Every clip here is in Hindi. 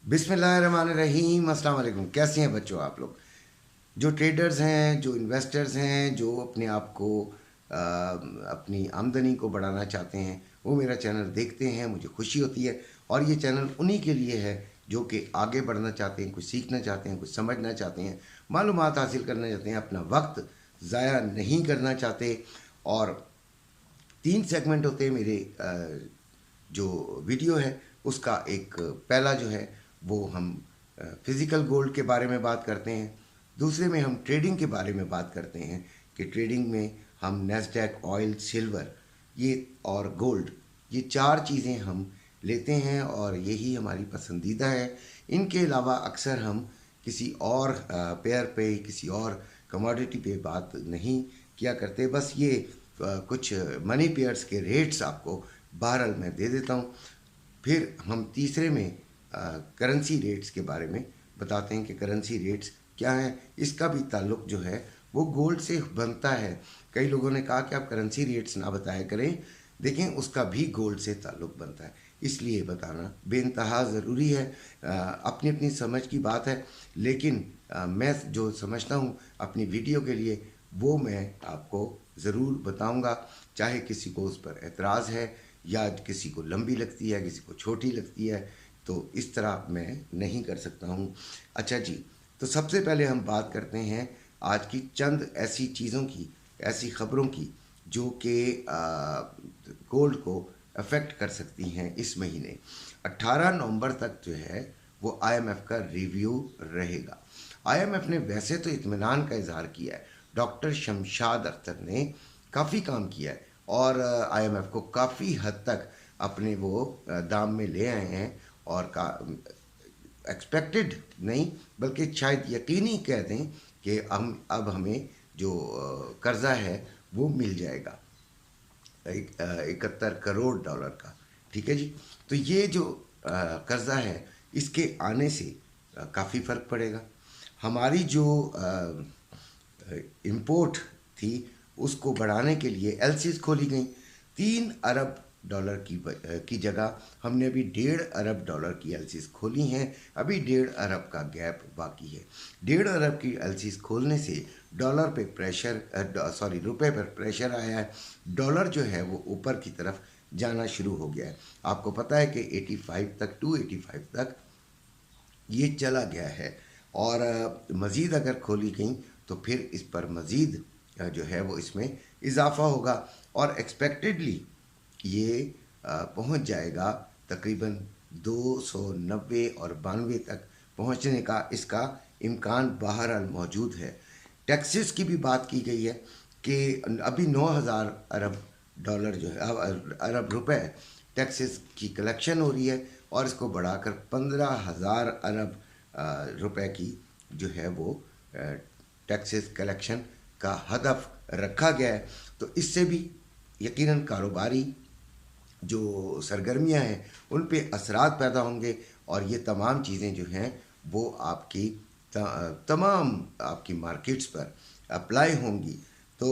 बिस्मिल्लाहिर्रहमानिर्रहीम। अस्सलाम वालेकुम। कैसे हैं बच्चों आप लोग? जो ट्रेडर्स हैं, जो इन्वेस्टर्स हैं, जो अपने आप को अपनी आमदनी को बढ़ाना चाहते हैं, वो मेरा चैनल देखते हैं, मुझे खुशी होती है। और ये चैनल उन्हीं के लिए है जो कि आगे बढ़ना चाहते हैं, कुछ सीखना चाहते हैं, कुछ समझना चाहते हैं, मालूमात हासिल करना चाहते हैं, अपना वक्त ज़ाया नहीं करना चाहते। और 3 सेगमेंट होते हैं मेरे जो वीडियो है उसका। एक पहला जो है वो हम फिज़िकल गोल्ड के बारे में बात करते हैं। दूसरे में हम ट्रेडिंग के बारे में बात करते हैं कि ट्रेडिंग में हम नैस्डैक, ऑयल, सिल्वर ये और गोल्ड, ये 4 चीज़ें हम लेते हैं और यही हमारी पसंदीदा है। इनके अलावा अक्सर हम किसी और पेयर पे, किसी और कमोडिटी पे बात नहीं किया करते। बस ये कुछ मनी पेयर्स के रेट्स आपको बहरहाल मैं दे देता हूँ। फिर हम तीसरे में करेंसी रेट्स के बारे में बताते हैं कि करेंसी रेट्स क्या हैं। इसका भी ताल्लुक़ जो है वो गोल्ड से बनता है। कई लोगों ने कहा कि आप करेंसी रेट्स ना बताया करें, देखें उसका भी गोल्ड से ताल्लुक़ बनता है, इसलिए बताना बेइंतहा ज़रूरी है। अपनी अपनी समझ की बात है, लेकिन मैं जो समझता हूँ अपनी वीडियो के लिए वो मैं आपको ज़रूर बताऊँगा। चाहे किसी को उस पर एतराज़ है या किसी को लंबी लगती है, किसी को छोटी लगती है, तो इस तरह मैं नहीं कर सकता हूँ। अच्छा जी, तो सबसे पहले हम बात करते हैं आज की चंद ऐसी चीज़ों की, ऐसी ख़बरों की जो कि गोल्ड को अफेक्ट कर सकती हैं। इस महीने 18 नवंबर तक जो है वो आईएमएफ का रिव्यू रहेगा। आईएमएफ ने वैसे तो इत्मीनान का इजहार किया है, डॉक्टर शमशाद अख्तर ने काफ़ी काम किया है और आईएमएफ को काफ़ी हद तक अपने वो दाम में ले आए हैं। और का एक्सपेक्टेड नहीं बल्कि शायद यकीनी कह दें कि हम अब हमें जो कर्ज़ा है वो मिल जाएगा 71 करोड़ डॉलर का। ठीक है जी। तो ये जो कर्ज़ा है इसके आने से काफ़ी फ़र्क पड़ेगा। हमारी जो इंपोर्ट थी उसको बढ़ाने के लिए एलसीज खोली गई। $3 अरब की जगह हमने अभी $1.5 अरब की एलसीज खोली हैं। अभी 1.5 अरब का गैप बाकी है। 1.5 अरब की एलसीज खोलने से डॉलर पे प्रेशर रुपए पर प्रेशर आया है। डॉलर जो है वो ऊपर की तरफ जाना शुरू हो गया है। आपको पता है कि 85 तक, 285 तक ये चला गया है। और मज़ीद अगर खोली गई तो फिर इस पर मज़ीद जो है वो इसमें इजाफ़ा होगा और एक्सपेक्टेडली ये पहुंच जाएगा तकरीबन 290 और 92 तक पहुंचने का इसका इम्कान बहरहाल मौजूद है। टैक्सेस की भी बात की गई है कि अभी 9000 अरब डॉलर जो है अरब रुपए टैक्सेस की कलेक्शन हो रही है और इसको बढ़ाकर 15,000 अरब रुपए की जो है वो टैक्सेस कलेक्शन का हदफ रखा गया है। तो इससे भी यकीनन कारोबारी जो सरगर्मियां हैं उन पे असरात पैदा होंगे और ये तमाम चीज़ें जो हैं वो आपकी तमाम आपकी मार्केट्स पर अप्लाई होंगी। तो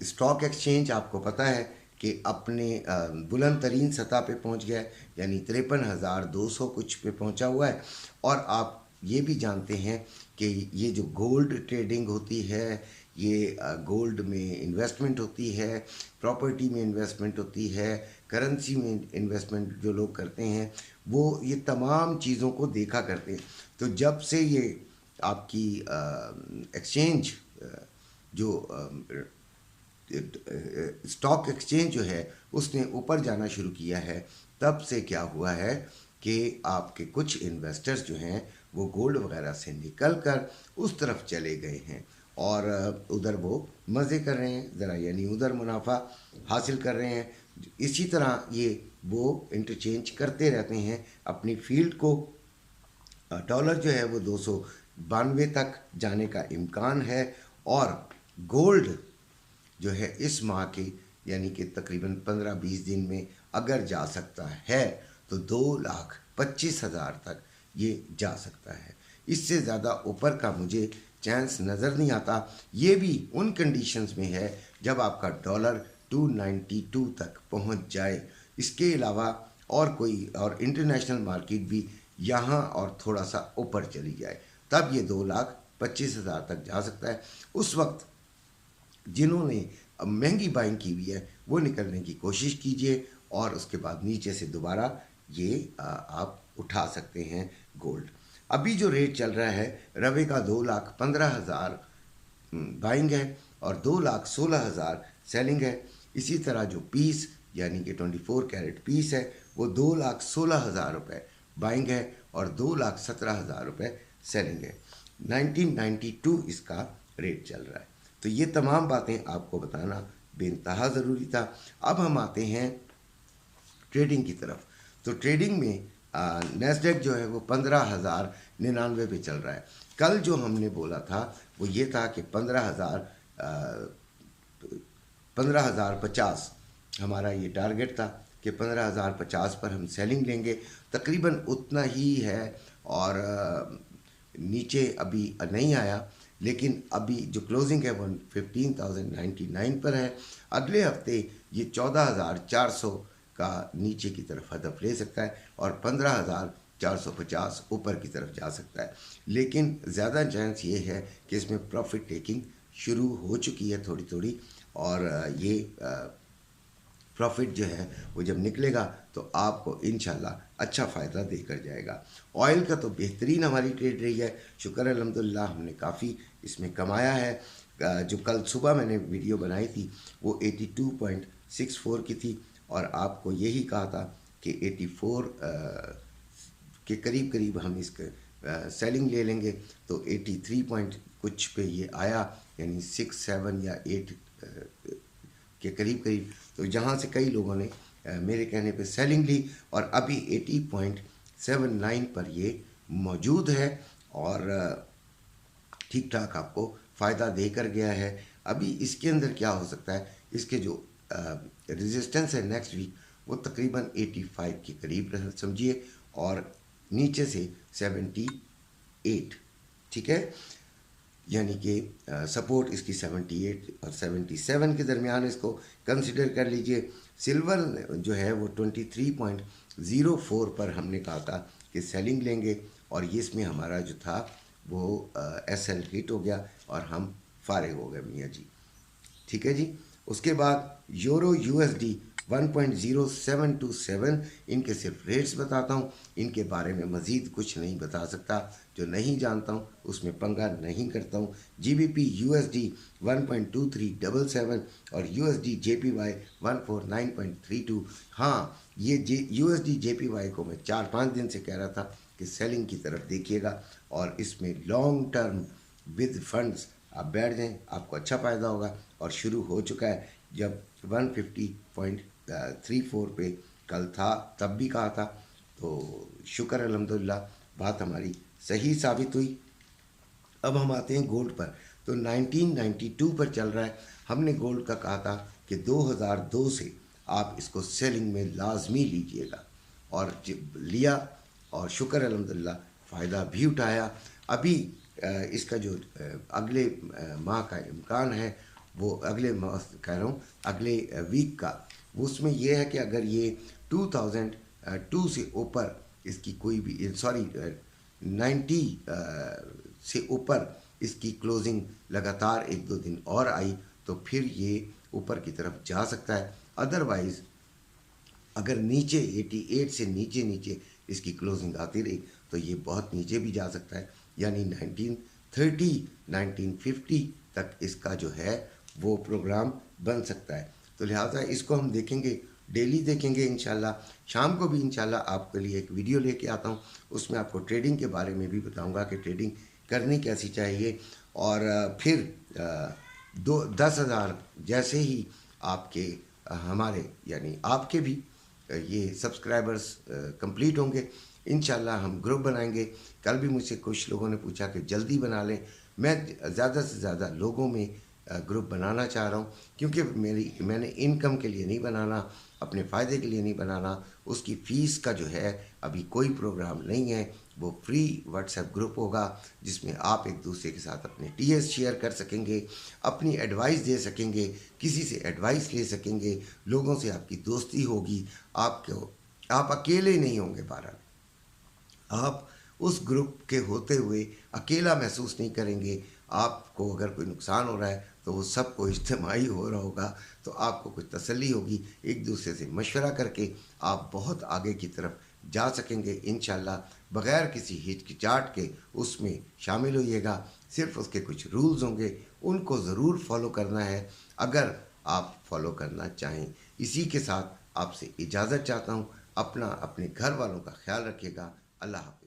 स्टॉक एक्सचेंज आपको पता है कि अपने बुलंद तरीन सतह पे पहुंच गया है, यानी 53,200 कुछ पे पहुंचा हुआ है। और आप ये भी जानते हैं कि ये जो गोल्ड ट्रेडिंग होती है, ये गोल्ड में इन्वेस्टमेंट होती है, प्रॉपर्टी में इन्वेस्टमेंट होती है, करेंसी में इन्वेस्टमेंट जो लोग करते हैं वो ये तमाम चीज़ों को देखा करते हैं। तो जब से ये आपकी एक्सचेंज जो स्टॉक एक्सचेंज जो है उसने ऊपर जाना शुरू किया है, तब से क्या हुआ है कि आपके कुछ इन्वेस्टर्स जो हैं वो गोल्ड वगैरह से निकल कर उस तरफ चले गए हैं और उधर वो मज़े कर रहे हैं ज़रा, यानी उधर मुनाफा हासिल कर रहे हैं। इसी तरह ये वो इंटरचेंज करते रहते हैं अपनी फील्ड को। डॉलर जो है वो 292 तक जाने का इम्कान है और गोल्ड जो है इस माह के यानी कि तकरीबन 15-20 दिन में अगर जा सकता है तो 2,25,000 तक ये जा सकता है। इससे ज़्यादा ऊपर का मुझे चांस नज़र नहीं आता। ये भी उन कंडीशंस में है जब आपका डॉलर 292 तक पहुंच जाए। इसके अलावा और कोई और इंटरनेशनल मार्केट भी यहाँ और थोड़ा सा ऊपर चली जाए, तब ये 2,25,000 तक जा सकता है। उस वक्त जिन्होंने महंगी बाइंग की हुई है वो निकलने की कोशिश कीजिए और उसके बाद नीचे से दोबारा ये आप उठा सकते हैं गोल्ड। अभी जो रेट चल रहा है रवे का 2,15,000 बाइंग है और 2,16,000 सेलिंग है। इसी तरह जो पीस यानी कि 24 कैरेट पीस है वो 2,16,000 रुपये बाइंग है और 2,17,000 रुपये सेलिंग है। 1992 इसका रेट चल रहा है। तो ये तमाम बातें आपको बताना बेइंतहा ज़रूरी था। अब हम आते हैं ट्रेडिंग की तरफ। तो ट्रेडिंग में नेस्डेक जो है वो 15,099 पे चल रहा है। कल जो हमने बोला था वो ये था कि 15,050 हमारा ये टारगेट था कि 15,050 पर हम सेलिंग लेंगे। तकरीबन उतना ही है और नीचे अभी नहीं आया, लेकिन अभी जो क्लोजिंग है वो 15,099 पर है। अगले हफ्ते ये 14,400 का नीचे की तरफ हदफ ले सकता है और 15,450 ऊपर की तरफ जा सकता है। लेकिन ज़्यादा चांस ये है कि इसमें प्रॉफिट टेकिंग शुरू हो चुकी है थोड़ी थोड़ी, और ये प्रॉफिट जो है वो जब निकलेगा तो आपको इंशाल्लाह अच्छा फ़ायदा देकर जाएगा। ऑयल का तो बेहतरीन हमारी ट्रेड रही है, शुक्र है अल्हम्दुलिल्लाह, हमने काफ़ी इसमें कमाया है। जो कल सुबह मैंने वीडियो बनाई थी वो 82.64 की थी और आपको यही कहा था कि 84 के करीब करीब हम इसके सेलिंग ले लेंगे। तो 83 पॉइंट कुछ पे ये आया, यानी 6, 7 या 8 के करीब करीब। तो जहाँ से कई लोगों ने मेरे कहने पे सेलिंग ली और अभी 80.79 पर ये मौजूद है और ठीक ठाक आपको फ़ायदा देकर गया है। अभी इसके अंदर क्या हो सकता है, इसके जो रेजिस्टेंस है नेक्स्ट वीक वो तकरीबन 85 के करीब समझिए और नीचे से 78, ठीक है, यानी कि सपोर्ट इसकी 78 और 77 के दरमियान इसको कंसिडर कर लीजिए। सिल्वर जो है वो 23.04 पर हमने कहा था कि सेलिंग लेंगे और ये इसमें हमारा जो था वो एसएल हिट हो गया और हम फारिग हो गए मियाँ जी, ठीक है जी। उसके बाद यूरो यूएसडी 1.0727, इनके सिर्फ रेट्स बताता हूँ, इनके बारे में मज़ीद कुछ नहीं बता सकता। जो नहीं जानता हूँ उसमें पंगा नहीं करता हूँ। जीबीपी यूएसडी 1.2377 और यूएसडी जेपीवाई 149.32। हाँ, ये यूएसडी जेपीवाई को मैं 4-5 दिन से कह रहा था कि सेलिंग की तरफ देखिएगा और इसमें लॉन्ग टर्म विद फंड्स आप बैठ जाएं, आपको अच्छा फ़ायदा होगा। और शुरू हो चुका है। जब 150.34 पे कल था तब भी कहा था, तो शुक्र अल्हम्दुलिल्लाह बात हमारी सही साबित हुई। अब हम आते हैं गोल्ड पर। तो 1992 पर चल रहा है। हमने गोल्ड का कहा था कि 2002 से आप इसको सेलिंग में लाजमी लीजिएगा और लिया और शुक्र अल्हम्दुलिल्लाह फ़ायदा भी उठाया। अभी इसका जो अगले माह का इम्कान है वो अगले माह कह रहा हूँ अगले वीक का, वो उसमें यह है कि अगर ये 2002 से ऊपर इसकी कोई भी 90 से ऊपर इसकी क्लोजिंग लगातार 1-2 दिन और आई तो फिर ये ऊपर की तरफ जा सकता है। अदरवाइज़ अगर नीचे 88 से नीचे इसकी क्लोजिंग आती रही तो ये बहुत नीचे भी जा सकता है, यानी 1930 1950 तक इसका जो है वो प्रोग्राम बन सकता है। तो लिहाजा इसको हम देखेंगे, डेली देखेंगे इंशाल्लाह। शाम को भी इंशाल्लाह आपके लिए एक वीडियो लेके आता हूँ, उसमें आपको ट्रेडिंग के बारे में भी बताऊँगा कि ट्रेडिंग करनी कैसी चाहिए। और फिर 10,000 जैसे ही आपके हमारे यानी आपके भी ये सब्सक्राइबर्स कंप्लीट होंगे, इंशाल्लाह हम ग्रुप बनाएंगे। कल भी मुझसे कुछ लोगों ने पूछा कि जल्दी बना लें। मैं ज़्यादा से ज़्यादा लोगों में ग्रुप बनाना चाह रहा हूँ, क्योंकि मैंने इनकम के लिए नहीं बनाना, अपने फ़ायदे के लिए नहीं बनाना। उसकी फ़ीस का जो है अभी कोई प्रोग्राम नहीं है। वो फ्री व्हाट्सएप ग्रुप होगा जिसमें आप एक दूसरे के साथ अपने टीएस शेयर कर सकेंगे, अपनी एडवाइस दे सकेंगे, किसी से एडवाइस ले सकेंगे, लोगों से आपकी दोस्ती होगी, आप अकेले नहीं होंगे। बहरहाल आप उस ग्रुप के होते हुए अकेला महसूस नहीं करेंगे। आपको अगर कोई नुकसान हो रहा है तो वो सबको इज्तिमाई हो रहा होगा, तो आपको कुछ तसल्ली होगी। एक दूसरे से मशवरा करके आप बहुत आगे की तरफ जा सकेंगे इंशाल्लाह। बग़ैर किसी हिचकिचाहट के उसमें शामिल होइएगा। सिर्फ उसके कुछ रूल्स होंगे, उनको ज़रूर फॉलो करना है अगर आप फॉलो करना चाहें। इसी के साथ आपसे इजाज़त चाहता हूँ। अपना अपने घर वालों का ख्याल रखिएगा। अल्लाह हाफ़िज़।